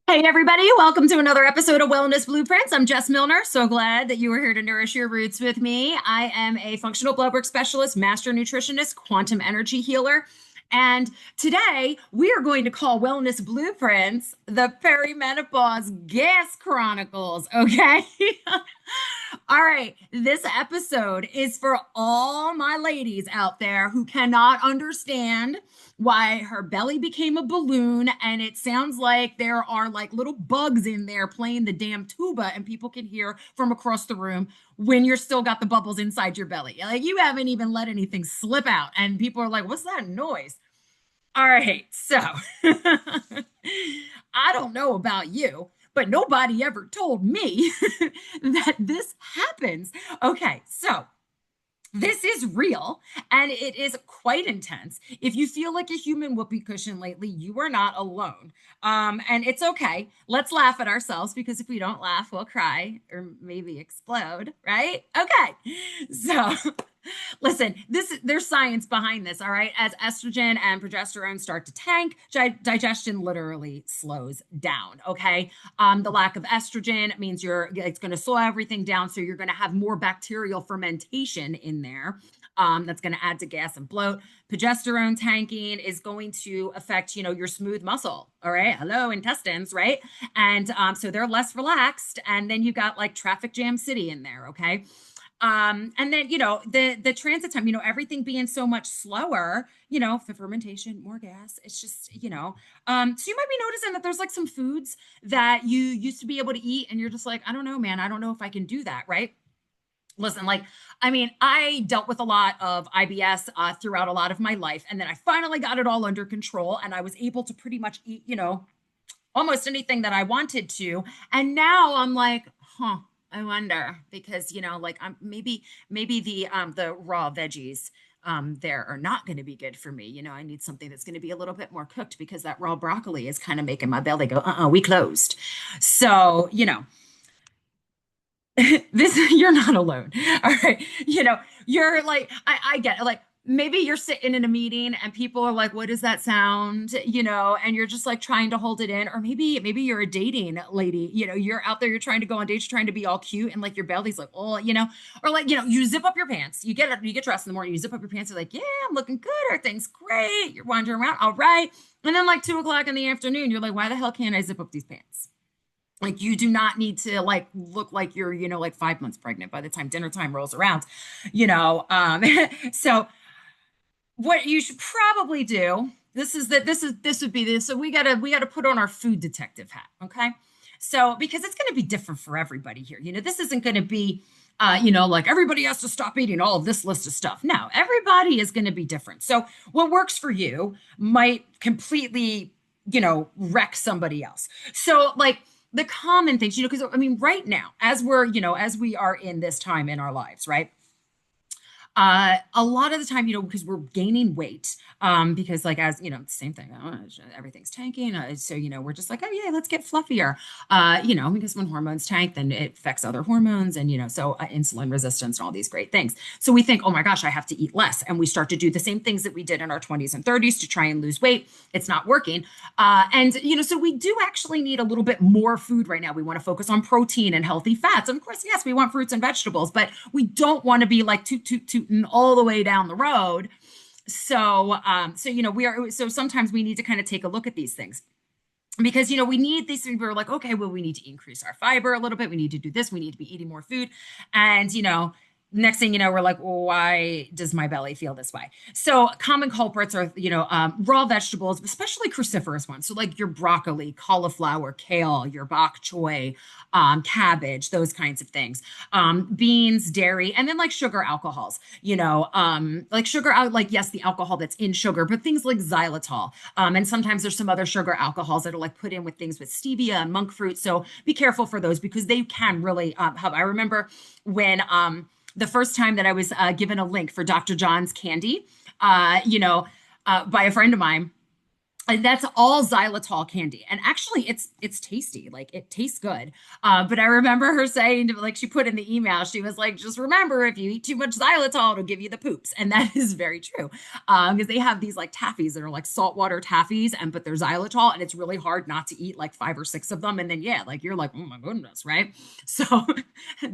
Hey, everybody, welcome to another episode of Wellness Blueprints. I'm Jess Milner. So glad that you are here to nourish your roots with me. I am a functional bloodwork specialist, master nutritionist, quantum energy healer. And today we are going to call Wellness Blueprints the Perimenopause Gas Chronicles. Okay. All right. This episode is for all my ladies out there who cannot understand why her belly became a balloon, and it sounds like there are like little bugs in there playing the damn tuba and people can hear from across the room when you're still got the bubbles inside your belly. Like you haven't even let anything slip out and people are like, what's that noise? All right, so I don't know about you, but nobody ever told me that this happens. Okay, so this is real and it is quite intense. If you feel like a human whoopee cushion lately, you are not alone. And it's okay. Let's laugh at ourselves because if we don't laugh, we'll cry or maybe explode, right? Okay. So listen, there's science behind this, all right? As estrogen and progesterone start to tank, digestion literally slows down, okay? The lack of estrogen means it's going to slow everything down, so you're going to have more bacterial fermentation in there. That's going to add to gas and bloat. Progesterone tanking is going to affect, your smooth muscle. All right, hello intestines, right? And so they're less relaxed, and then you got like traffic jam city in there. Okay. And then the transit time, everything being so much slower, the fermentation, more gas. It's just so you might be noticing that there's like some foods that you used to be able to eat and you're just like, I don't know, man, I don't know if I can do that, right? Listen, like, I mean, I dealt with a lot of IBS throughout a lot of my life, and then I finally got it all under control, and I was able to pretty much eat, almost anything that I wanted to. And now I'm like, huh, I wonder because like I'm maybe the raw veggies there are not going to be good for me. I need something that's going to be a little bit more cooked because that raw broccoli is kind of making my belly go, we closed. So, this you're not alone. All right. You're like, I get it. Like maybe you're sitting in a meeting and people are like, what does that sound? And you're just like trying to hold it in. Or maybe you're a dating lady, you're out there, you're trying to go on dates, you're trying to be all cute, and like your belly's like, oh, or like, you zip up your pants, you get up, you get dressed in the morning, you zip up your pants, you're like, yeah, I'm looking good, everything's great. You're wandering around, all right. And then like 2 o'clock in the afternoon, you're like, why the hell can't I zip up these pants? Like you do not need to like look like you're, like 5 months pregnant by the time dinner time rolls around, so what you should probably do, this would be this. So we gotta put on our food detective hat, okay? So because it's gonna be different for everybody here. This isn't gonna be like everybody has to stop eating all of this list of stuff. No, everybody is going to be different. So what works for you might completely, wreck somebody else. So like the common things, because I mean, right now, as we are in this time in our lives, right? A lot of the time, because we're gaining weight, because like as same thing, everything's tanking, so we're just like, oh yeah, let's get fluffier, because when hormones tank, then it affects other hormones, and so insulin resistance and all these great things. So we think, oh my gosh, I have to eat less, and we start to do the same things that we did in our 20s and 30s to try and lose weight. It's not working, and so we do actually need a little bit more food right now. We want to focus on protein and healthy fats, and of course, yes, we want fruits and vegetables, but we don't want to be like tooting all the way down the road. So sometimes we need to kind of take a look at these things because we need these things. We're like, okay, well, we need to increase our fiber a little bit, we need to do this, we need to be eating more food, and next thing you know, we're like, well, why does my belly feel this way? So common culprits are, raw vegetables, especially cruciferous ones. So like your broccoli, cauliflower, kale, your bok choy, cabbage, those kinds of things. Beans, dairy, and then like sugar alcohols, like sugar, like, yes, the alcohol that's in sugar, but things like xylitol. And sometimes there's some other sugar alcohols that are like put in with things with stevia and monk fruit. So be careful for those because they can really help. I remember when, the first time that I was given a link for Dr. John's candy, by a friend of mine. And that's all xylitol candy. And actually it's tasty. Like it tastes good. But I remember her saying, like she put in the email, she was like, just remember if you eat too much xylitol, it'll give you the poops. And that is very true. Because they have these like taffies that are like saltwater taffies, and but they're xylitol, and it's really hard not to eat like 5 or 6 of them. And then yeah, like you're like, oh my goodness, right? So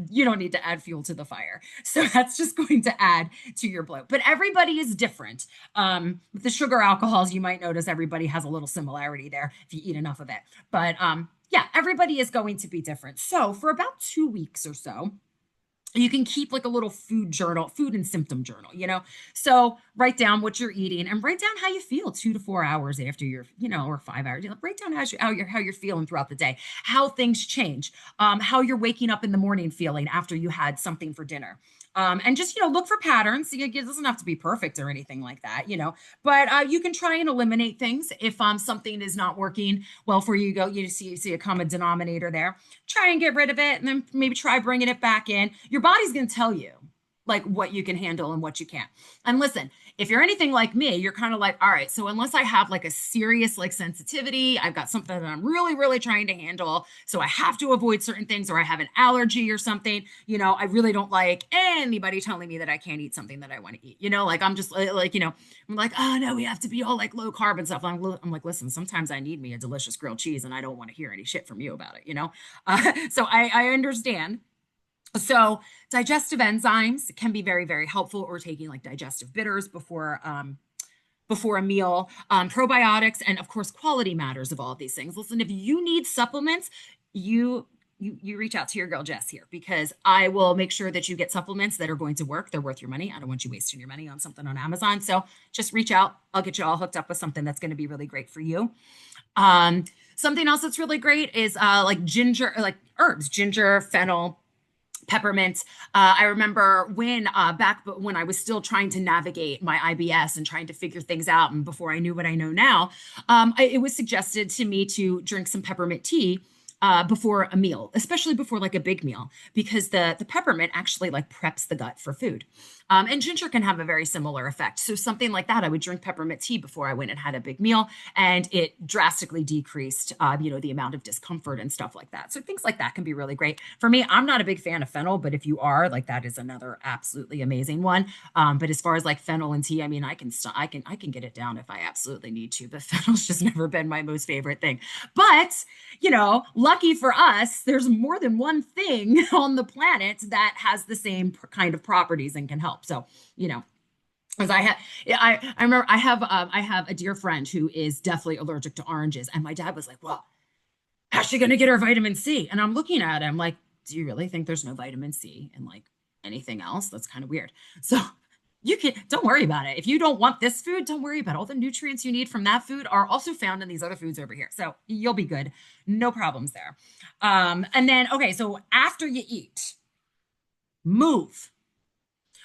you don't need to add fuel to the fire. So that's just going to add to your bloat. But everybody is different. With the sugar alcohols, you might notice everybody has a little similarity there if you eat enough of it. But yeah, everybody is going to be different. So for about 2 weeks or so, you can keep like a little food journal, food and symptom journal, So write down what you're eating and write down how you feel 2 to 4 hours after you're, or 5 hours. Write down how you're feeling throughout the day, how things change, how you're waking up in the morning feeling after you had something for dinner. And just, look for patterns. It doesn't have to be perfect or anything like that, but you can try and eliminate things. If something is not working well for you, you see a common denominator there, try and get rid of it, and then maybe try bringing it back in. Your body's going to tell you like what you can handle and what you can't. And listen, if you're anything like me, you're kind of like, all right, so unless I have like a serious like sensitivity, I've got something that I'm really, really trying to handle, so I have to avoid certain things, or I have an allergy or something, I really don't like anybody telling me that I can't eat something that I want to eat, like I'm just like, I'm like, oh no, we have to be all like low carb and stuff. I'm like, listen, sometimes I need me a delicious grilled cheese and I don't want to hear any shit from you about it, so I understand. So digestive enzymes can be very, very helpful, or taking like digestive bitters before a meal, probiotics, and of course, quality matters of all of these things. Listen, if you need supplements, you reach out to your girl Jess here, because I will make sure that you get supplements that are going to work. They're worth your money. I don't want you wasting your money on something on Amazon. So just reach out. I'll get you all hooked up with something that's going to be really great for you. Something else that's really great is like ginger, like herbs, ginger, fennel, peppermint. I remember back when I was still trying to navigate my IBS and trying to figure things out, and before I knew what I know now, it was suggested to me to drink some peppermint tea before a meal, especially before like a big meal, because the peppermint actually like preps the gut for food. And ginger can have a very similar effect. So something like that, I would drink peppermint tea before I went and had a big meal, and it drastically decreased, the amount of discomfort and stuff like that. So things like that can be really great. For me, I'm not a big fan of fennel, but if you are, like, that is another absolutely amazing one. But as far as like fennel and tea, I mean, I can get it down if I absolutely need to, but fennel's just never been my most favorite thing. But, lucky for us, there's more than one thing on the planet that has the same kind of properties and can help. So, as I remember I have a dear friend who is definitely allergic to oranges, and my dad was like, well, how's she going to get her vitamin C? And I'm looking at him like, do you really think there's no vitamin C in like anything else? That's kind of weird. So don't worry about it. If you don't want this food, don't worry about it. All the nutrients you need from that food are also found in these other foods over here. So you'll be good. No problems there. And then, okay, so after you eat, move.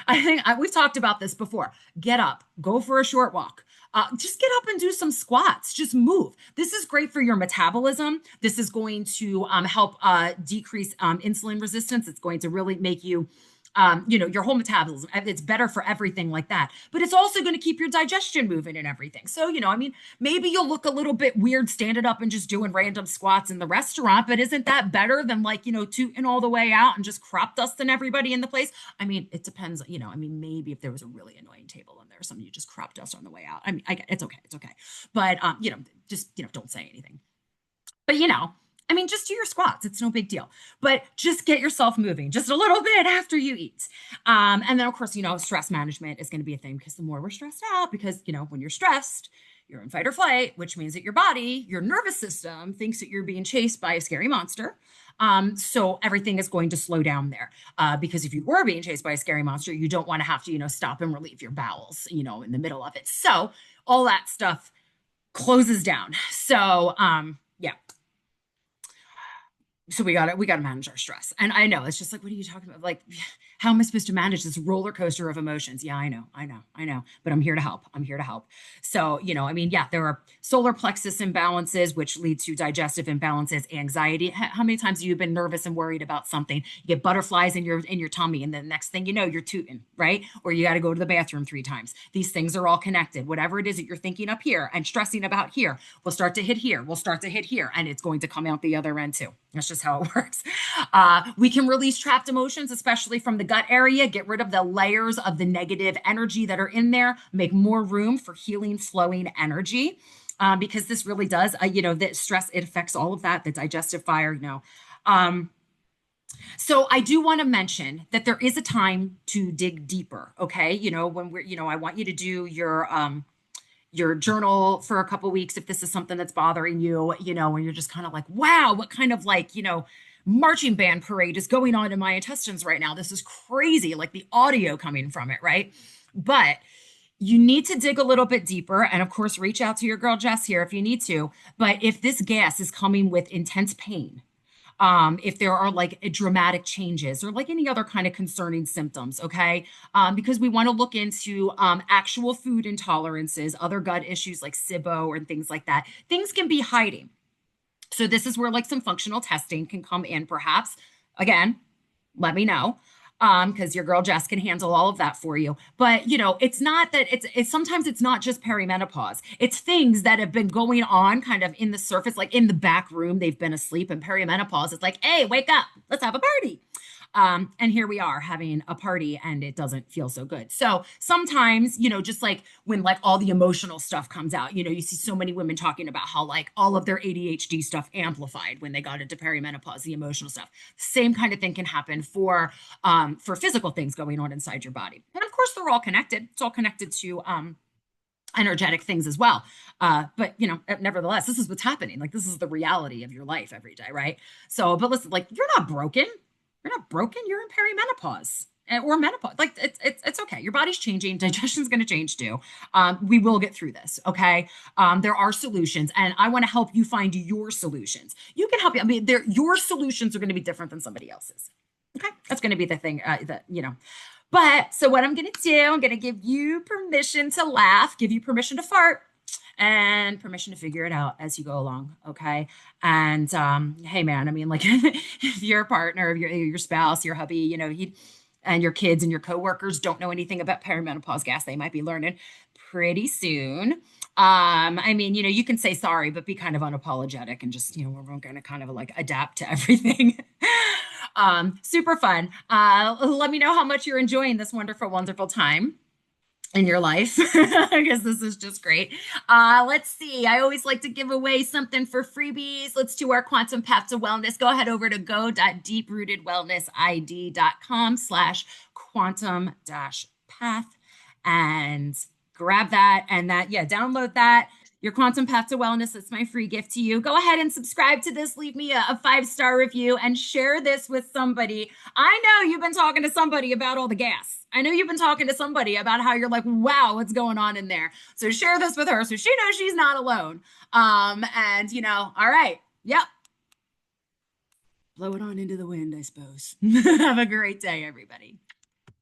I think we've talked about this before. Get up, go for a short walk. Just get up and do some squats. Just move. This is great for your metabolism. This is going to help decrease insulin resistance. It's going to really make you, your whole metabolism. It's better for everything like that. But it's also going to keep your digestion moving and everything. So, I mean, maybe you'll look a little bit weird standing up and just doing random squats in the restaurant, but isn't that better than like, tooting all the way out and just crop dusting everybody in the place? I mean, it depends, I mean, maybe if there was a really annoying table in there, some of you just crop dust on the way out. I mean, it's okay. It's okay. But, just, don't say anything. But, I mean, just do your squats. It's no big deal. But just get yourself moving just a little bit after you eat. And then, of course, stress management is going to be a thing, because the more we're stressed out, because, when you're stressed, you're in fight or flight, which means that your body, your nervous system thinks that you're being chased by a scary monster. So everything is going to slow down there, because if you were being chased by a scary monster, you don't want to have to, stop and relieve your bowels, in the middle of it. So all that stuff closes down. So, yeah. So we got to manage our stress. And I know it's just like, what are you talking about? Like, How am I supposed to manage this roller coaster of emotions? Yeah, I know, but I'm here to help. I'm here to help. So, I mean, yeah, there are solar plexus imbalances, which lead to digestive imbalances, anxiety. How many times have you been nervous and worried about something? You get butterflies in your tummy, and the next thing you know, you're tooting, right? Or you got to go to the bathroom 3 times. These things are all connected. Whatever it is that you're thinking up here and stressing about here will start to hit here. Will start to hit here, and it's going to come out the other end too. That's just how it works. We can release trapped emotions, especially from the gut area, get rid of the layers of the negative energy that are in there, make more room for healing, flowing energy. Because this really does, the stress, it affects all of that, the digestive fire. Um, so I do want to mention that there is a time to dig deeper. Okay. When I want you to do your journal for a couple weeks if this is something that's bothering you, when you're just kind of like, wow, what kind of marching band parade is going on in my intestines right now? This is crazy, like the audio coming from it, right? But you need to dig a little bit deeper. And of course, reach out to your girl Jess here if you need to. But if this gas is coming with intense pain, if there are like dramatic changes or like any other kind of concerning symptoms, okay? Because we want to look into actual food intolerances, other gut issues like SIBO and things like that. Things can be hiding. So this is where like some functional testing can come in, perhaps. Again, let me know. Because your girl Jess can handle all of that for you. But it's not that it's sometimes it's not just perimenopause. It's things that have been going on kind of in the surface, like in the back room, they've been asleep. And perimenopause, it's like, hey, wake up, let's have a party. And here we are having a party and it doesn't feel so good. So sometimes, just like when like all the emotional stuff comes out, you see so many women talking about how like all of their ADHD stuff amplified when they got into perimenopause, the emotional stuff. Same kind of thing can happen for physical things going on inside your body. And of course, they're all connected. It's all connected to energetic things as well. But nevertheless, this is what's happening. Like this is the reality of your life every day, right? So, but listen, like you're not broken. You're not broken. You're in perimenopause or menopause. Like it's okay. Your body's changing. Digestion's going to change too. We will get through this. Okay. There are solutions, and I want to help you find your solutions. You can help you. I mean, your solutions are going to be different than somebody else's. Okay, that's going to be the thing. But so what I'm going to do, I'm going to give you permission to laugh, give you permission to fart, and permission to figure it out as you go along. Okay. And hey, man, I mean, like if your partner, your spouse, your hubby, and your kids and your coworkers don't know anything about perimenopause gas, they might be learning pretty soon. I mean, you can say sorry, but be kind of unapologetic and just, we're going to kind of like adapt to everything. Super fun. Let me know how much you're enjoying this wonderful, wonderful time in your life because this is just great. Let's see. I always like to give away something for freebies. Let's do our quantum path to wellness. Go ahead over to go.deeprootedwellnessid.com/quantum path and grab that and download that. Your quantum path to wellness. It's my free gift to you. Go ahead and subscribe to this. Leave me a 5-star review and share this with somebody. I know you've been talking to somebody about all the gas. I know you've been talking to somebody about how you're like, wow, what's going on in there? So share this with her so she knows she's not alone. All right. Yep. Blow it on into the wind, I suppose. Have a great day, everybody.